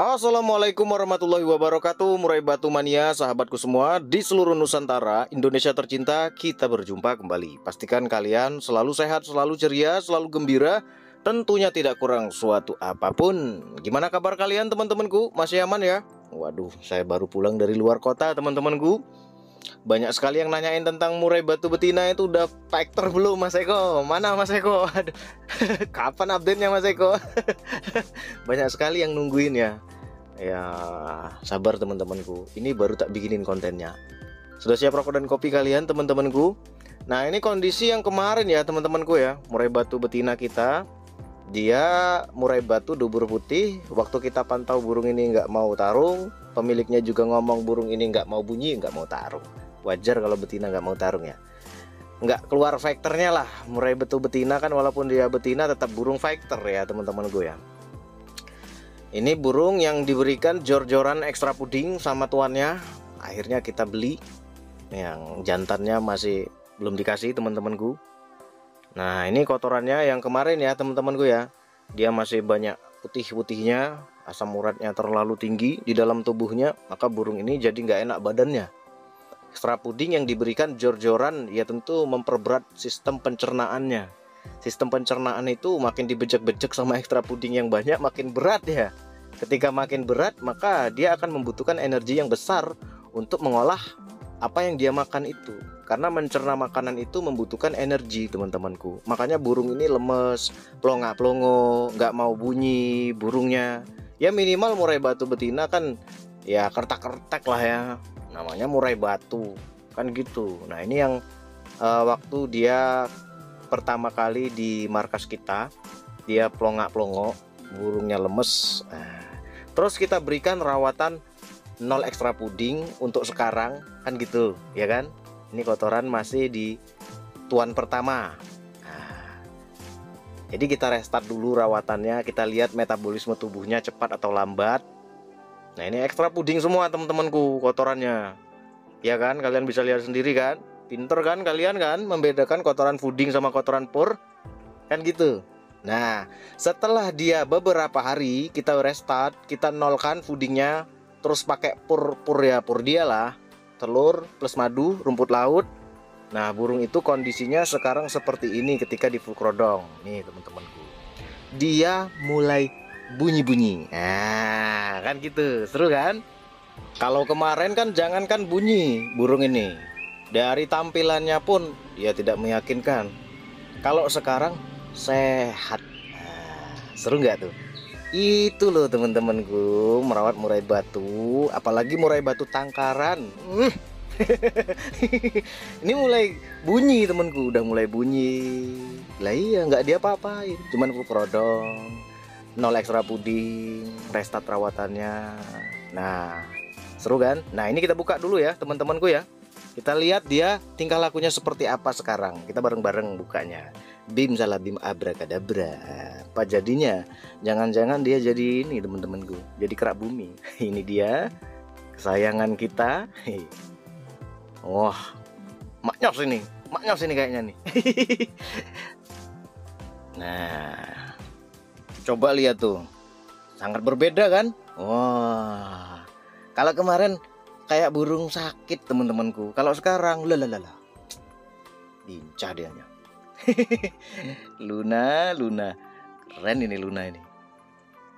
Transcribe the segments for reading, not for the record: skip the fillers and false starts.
Assalamualaikum warahmatullahi wabarakatuh. Murai batu mania, sahabatku semua di seluruh Nusantara, Indonesia tercinta, kita berjumpa kembali. Pastikan kalian selalu sehat, selalu ceria, selalu gembira, tentunya tidak kurang suatu apapun. Gimana kabar kalian teman-temanku? Masih aman ya? Waduh, saya baru pulang dari luar kota teman-temanku. Banyak sekali yang nanyain tentang murai batu betina itu udah factor belum Mas Eko? Mana Mas Eko? Aduh, kapan update-nya Mas Eko? Banyak sekali yang nungguin ya. Ya, sabar teman-temanku. Ini baru tak bikinin kontennya. Sudah siap rokok dan kopi kalian teman-temanku? Nah, ini kondisi yang kemarin ya teman-temanku ya. Murai batu betina kita, dia murai batu dubur putih. Waktu kita pantau burung ini nggak mau tarung, pemiliknya juga ngomong burung ini nggak mau bunyi, nggak mau tarung. Wajar kalau betina nggak mau tarung ya. Nggak keluar fighternya lah. Murai batu betina kan walaupun dia betina tetap burung fighter ya teman-temanku ya. Ini burung yang diberikan jor-joran ekstra puding sama tuannya. Akhirnya kita beli. Yang jantannya masih belum dikasih teman-temanku. Nah, ini kotorannya yang kemarin ya teman-temanku ya. Dia masih banyak putih-putihnya. Asam uratnya terlalu tinggi di dalam tubuhnya. Maka burung ini jadi nggak enak badannya. Ekstra puding yang diberikan jor-joran ya tentu memperberat sistem pencernaannya. Sistem pencernaan itu makin dibejek-bejek sama ekstra puding yang banyak makin berat ya. Ketika makin berat maka dia akan membutuhkan energi yang besar untuk mengolah apa yang dia makan itu. Karena mencerna makanan itu membutuhkan energi teman-temanku. Makanya burung ini lemes, plonga-plongo, nggak mau bunyi burungnya. Ya minimal murai batu betina kan ya kertak-kertak lah ya. Namanya murai batu kan gitu. Nah ini yang waktu dia pertama kali di markas kita, dia plonga-plongo, burungnya lemes. Terus kita berikan rawatan 0 ekstra puding untuk sekarang kan gitu ya kan. Ini kotoran masih di tuan pertama. Jadi kita restart dulu rawatannya, kita lihat metabolisme tubuhnya cepat atau lambat. Nah ini ekstra puding semua teman-temanku kotorannya. Ya kan, kalian bisa lihat sendiri kan. Pinter kan kalian kan membedakan kotoran puding sama kotoran pur. Kan gitu. Nah, setelah dia beberapa hari kita restart, kita nolkan pudingnya, terus pakai pur dia lah. Telur plus madu, rumput laut. Nah, burung itu kondisinya sekarang seperti ini ketika di Fulkrodong. Nih teman-temanku. Dia mulai bunyi-bunyi. Nah, kan gitu. Seru kan? Kalau kemarin kan jangankan bunyi burung ini. Dari tampilannya pun dia tidak meyakinkan. Kalau sekarang sehat. Seru nggak tuh? Itu loh teman-temanku, merawat murai batu, apalagi murai batu tangkaran. Ini mulai bunyi temanku, udah mulai bunyi. Lah iya nggak dia apa-apain, cuman Fulkrodong, 0 ekstra puding, restart rawatannya. Nah, seru kan? Nah ini kita buka dulu ya teman-temanku ya. Kita lihat dia tingkah lakunya seperti apa sekarang. Kita bareng-bareng bukanya. Bim salah bim abrakadabra. Apa jadinya? Jangan-jangan dia jadi ini teman-temanku, jadi kerak bumi. Ini dia kesayangan kita. Wah, maknyos ini kayaknya nih. Nah, coba lihat tuh, sangat berbeda kan? Wah, kalau kemarin kayak burung sakit teman-temanku. Kalau sekarang lalalala, lincah dianya. Luna, keren ini Luna ini.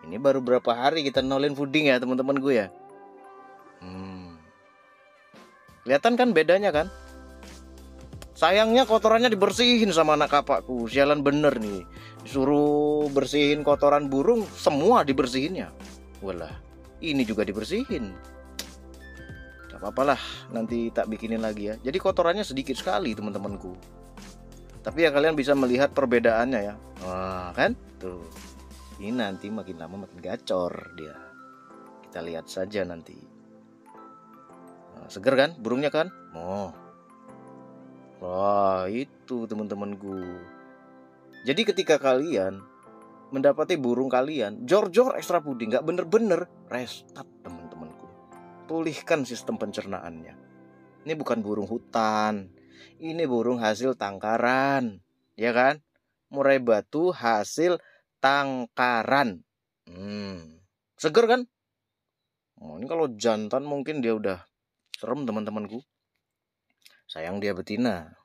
Ini baru berapa hari kita nolin fooding ya teman-temanku ya. Kelihatan kan bedanya kan? Sayangnya kotorannya dibersihin sama anak kapakku. Sialan bener nih. Disuruh bersihin kotoran burung, semua dibersihinnya. Walah, ini juga dibersihin. Gak apa-apalah, nanti tak bikinin lagi ya. Jadi kotorannya sedikit sekali teman-temanku. Tapi ya kalian bisa melihat perbedaannya ya. Wah kan? Tuh. Ini nanti makin lama makin gacor dia. Kita lihat saja nanti. Nah, seger kan burungnya kan? Oh. Wah itu teman-temanku. Jadi ketika kalian mendapati burung kalian jor-jor ekstra puding, gak bener-bener, restart teman-temanku. Pulihkan sistem pencernaannya. Ini bukan burung hutan, ini burung hasil tangkaran, ya kan? Murai batu hasil tangkaran. Seger kan? Oh, ini kalau jantan mungkin dia udah serem teman-temanku. Sayang dia betina.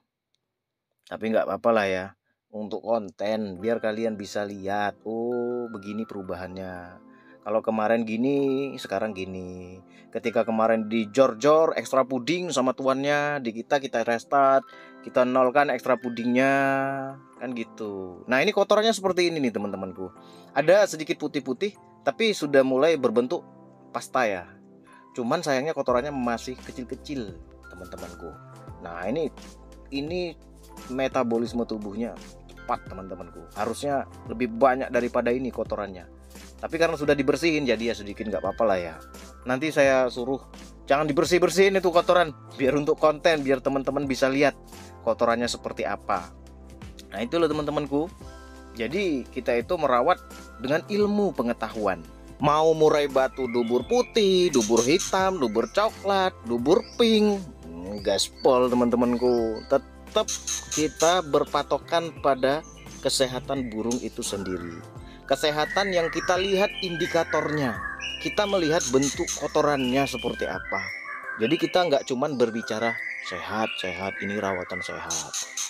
Tapi nggak apa-apa lah ya. Untuk konten biar kalian bisa lihat, oh begini perubahannya. Kalau kemarin gini, sekarang gini. Ketika kemarin di jor-jor ekstra puding sama tuannya, di kita restart, kita nolkan ekstra pudingnya, kan gitu. Nah ini kotorannya seperti ini nih teman-temanku. Ada sedikit putih-putih, tapi sudah mulai berbentuk pasta ya. Cuman sayangnya kotorannya masih kecil-kecil teman-temanku. Nah ini metabolisme tubuhnya cepat teman-temanku. Harusnya lebih banyak daripada ini kotorannya. Tapi karena sudah dibersihin jadi ya sedikit nggak apa-apa lah ya. Nanti saya suruh jangan dibersih-bersihin itu kotoran, biar untuk konten, biar teman-teman bisa lihat kotorannya seperti apa. Nah itu loh teman-temanku. Jadi kita itu merawat dengan ilmu pengetahuan. Mau murai batu dubur putih, dubur hitam, dubur coklat, dubur pink, gaspol teman-temanku. Tetap kita berpatokan pada kesehatan burung itu sendiri. Kesehatan yang kita lihat indikatornya. Kita melihat bentuk kotorannya seperti apa. Jadi kita nggak cuman berbicara sehat, ini rawatan sehat.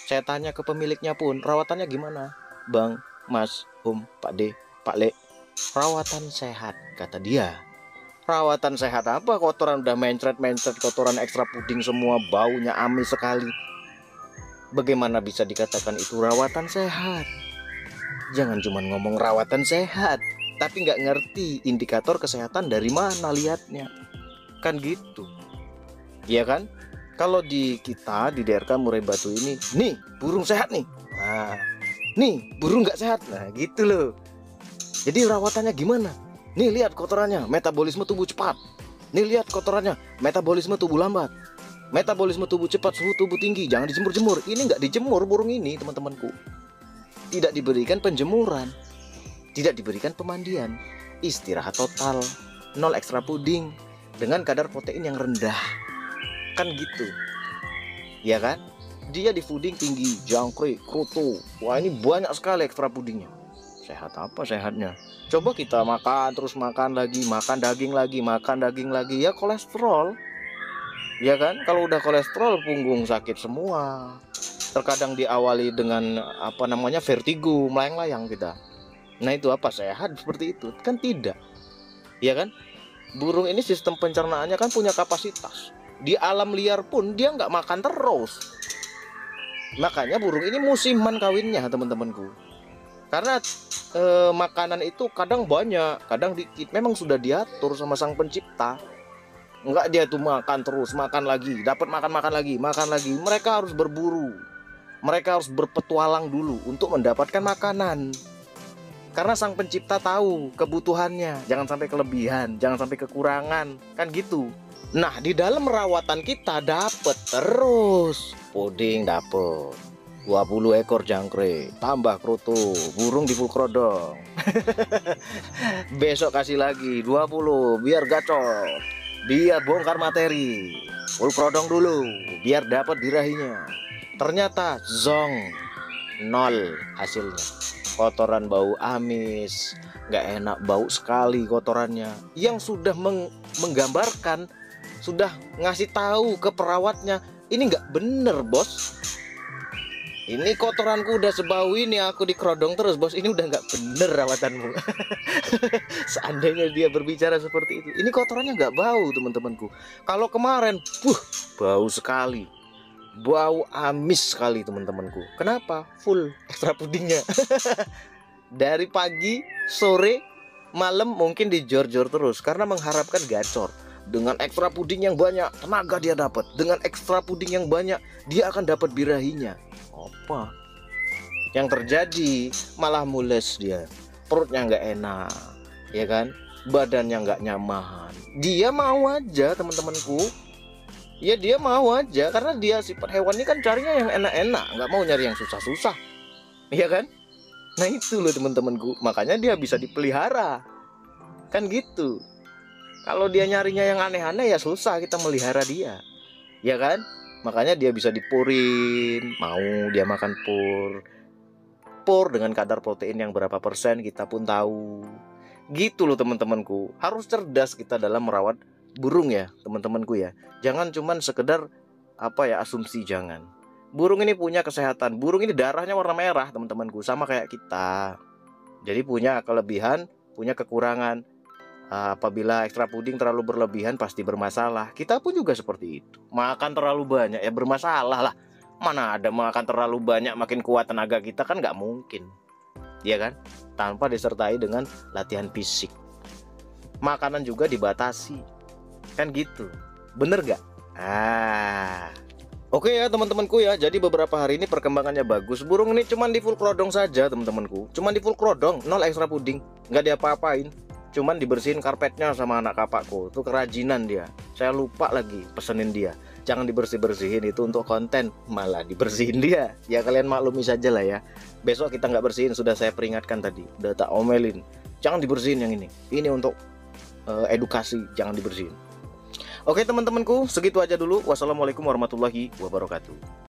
Saya tanya ke pemiliknya pun, rawatannya gimana? Bang, Mas, Pak D, Pak Le, rawatan sehat, kata dia. Rawatan sehat apa? Kotoran udah mencret, kotoran ekstra puding semua, baunya amis sekali. Bagaimana bisa dikatakan itu rawatan sehat? Jangan cuma ngomong rawatan sehat, tapi nggak ngerti indikator kesehatan dari mana lihatnya. Kan gitu. Iya kan? Kalau di kita, di DRK Murai Batu ini, nih burung sehat nih. Nah, nih burung nggak sehat. Nah gitu loh. Jadi rawatannya gimana? Nih lihat kotorannya, metabolisme tubuh cepat. Nih lihat kotorannya, metabolisme tubuh lambat. Metabolisme tubuh cepat, suhu tubuh tinggi, jangan dijemur-jemur. Ini nggak dijemur burung ini teman-temanku. Tidak diberikan penjemuran, tidak diberikan pemandian, istirahat total, 0 ekstra puding, dengan kadar protein yang rendah. Kan gitu. Ya kan? Dia di fooding tinggi, jangkrik, kroto. Wah ini banyak sekali ekstra pudingnya. Sehat apa sehatnya? Coba kita makan, terus makan lagi, makan daging lagi, ya kolesterol. Ya kan? Kalau udah kolesterol punggung sakit semua. Terkadang diawali dengan vertigo, melayang-layang kita. Nah itu apa sehat seperti itu? Kan tidak. Ya kan? Burung ini sistem pencernaannya kan punya kapasitas. Di alam liar pun dia nggak makan terus. Makanya burung ini musiman kawinnya teman-temanku. Karena makanan itu kadang banyak, kadang dikit. Memang sudah diatur sama sang pencipta. Enggak dia tuh makan terus, makan lagi, dapat makan lagi. Mereka harus berburu. Mereka harus berpetualang dulu untuk mendapatkan makanan. Karena sang pencipta tahu kebutuhannya, jangan sampai kelebihan, jangan sampai kekurangan, kan gitu. Nah, di dalam merawatan kita dapat terus puding, dapat 20 ekor jangkrik, tambah kroto, burung di full krodong. Besok kasih lagi 20 biar gacor, biar bongkar materi, full krodong dulu biar dapat birahinya. Ternyata zong, 0 hasilnya. Kotoran bau amis, nggak enak, bau sekali kotorannya. Yang sudah menggambarkan, sudah ngasih tahu ke perawatnya, ini nggak bener bos. Ini kotoranku udah sebau ini, aku dikerodong terus bos. Ini udah nggak bener rawatanmu. Seandainya dia berbicara seperti itu, ini kotorannya nggak bau teman-temanku. Kalau kemarin, bau sekali. Bau amis sekali teman-temanku. Kenapa? Full ekstra pudingnya. Dari pagi, sore, malam mungkin dijor-jor terus karena mengharapkan gacor. Dengan ekstra puding yang banyak, tenaga dia dapat. Dengan ekstra puding yang banyak, dia akan dapat birahinya. Apa? Yang terjadi malah mules dia. Perutnya nggak enak, ya kan? Badannya nggak nyaman. Dia mau aja teman-temanku. Ya dia mau aja, karena dia sifat hewan ini kan carinya yang enak-enak, nggak mau nyari yang susah-susah, iya kan? Nah itu loh teman-temanku, makanya dia bisa dipelihara, kan gitu. Kalau dia nyarinya yang aneh-aneh ya susah kita melihara dia, ya kan? Makanya dia bisa dipurin, mau dia makan pur dengan kadar protein yang berapa persen kita pun tahu. Gitu loh teman-temanku. Harus cerdas kita dalam merawat burung ya teman-temanku ya. Jangan cuman sekedar asumsi, jangan. Burung ini punya kesehatan. Burung ini darahnya warna merah teman-temanku, sama kayak kita. Jadi punya kelebihan, punya kekurangan. Apabila ekstra puding terlalu berlebihan pasti bermasalah. Kita pun juga seperti itu. Makan terlalu banyak ya bermasalah lah. Mana ada makan terlalu banyak makin kuat tenaga kita, kan nggak mungkin. Iya kan? Tanpa disertai dengan latihan fisik. Makanan juga dibatasi. Kan gitu. Bener gak? Oke ya teman-temanku ya. Jadi beberapa hari ini perkembangannya bagus. Burung ini cuman di full krodong saja teman-temanku. Cuman di full krodong, nol ekstra puding. Nggak diapa-apain. Cuman dibersihin karpetnya sama anak kapakku. Itu kerajinan dia. Saya lupa lagi pesenin dia. Jangan dibersih-bersihin, itu untuk konten. Malah dibersihin dia. Ya kalian maklumi saja lah ya. Besok kita nggak bersihin, sudah saya peringatkan tadi. Udah tak omelin. Jangan dibersihin yang ini. Ini untuk edukasi, jangan dibersihin. Oke teman-temanku, segitu aja dulu. Wassalamualaikum warahmatullahi wabarakatuh.